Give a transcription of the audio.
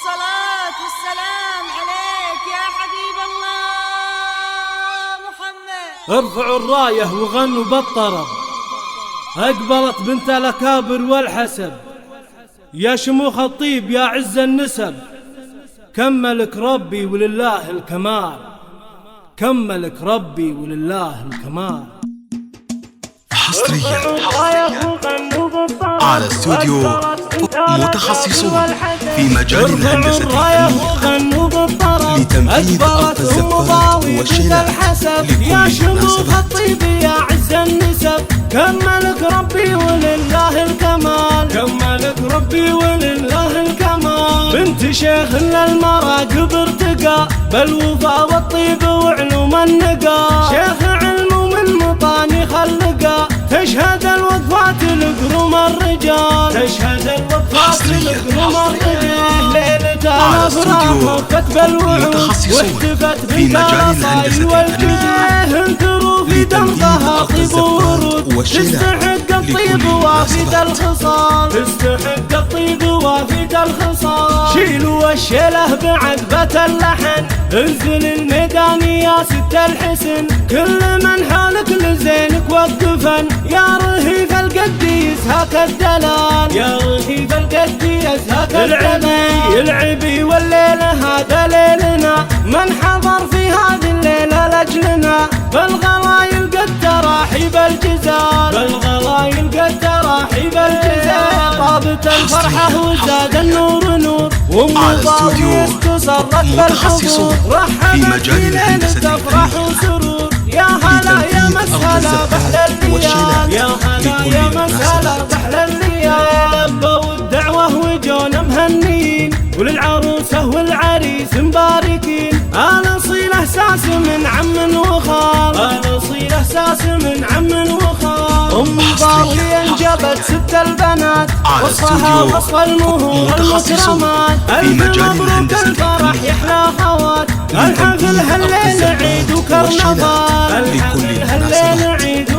الصلاة والسلام عليك يا حبيب الله محمد. ارفعوا الراية وغنوا بالطرب، اقبلت بنت الاكابر والحسب، يا شموخ الطيب يا عز النسب، كملك ربي ولله الكمال، كملك ربي ولله الكمال. حصريا على استوديو متخصصون في مجال الهندسة الفنية لتنفيذ أرض الزفارات والشلال يا شموخ الطيب يا عز النسب، كملك ربي ولله الكمال، كملك ربي ولله الكمال. بنت شيخ للمراقب ارتقى بالوفا والطيب وعلوم النقا، شيخ علم ومن مطاني خلقا، تشهد الوقفات لقروم الرجال، تشهد الوقفات لقروم الرجال. ليلة الافراح وقفت بالوعود واحتفت بالكراسي والجاه، انثروا في دمقها طيب ورود، تستحق الطيب وافد الخصال، تستحق الطيب وافد الخصال. شيلوا الشيله بعقبة اللحن، انزل الميدان يا ست الحسن، كل من حالك لزينك وقفن، يا رهيف القد يسهاك الدلال، يا رهيف القد يسهاك الدلال. العبي والليلة هذا ليلنا، من حضر في هذه الليلة لأجلنا، بالغلايل قد تراحيب الجزال، بالغلايل قد تراحيب الجزال. طابت الفرحة وزاد النور نور، على استوديو متخصصون في مجال الهندسة تفرح وسرور. يا هلا يا مسهلا بحلى الليال، يا هلا يا مسهلا بحلى الليال. لبوا الدعوة وجونا مهنين، وللعروسة والعريس مباركين، أنا صيل إحساس من عم وخال، أنا صيل إحساس من عم وخال. أم باغي انجبت ست البنات، وصفها وصف المهور المكرمات، ألف مبروك الفرح يحلى خوات، الحفل هالليل عيد وكرنفال، الحفل هالليل عيد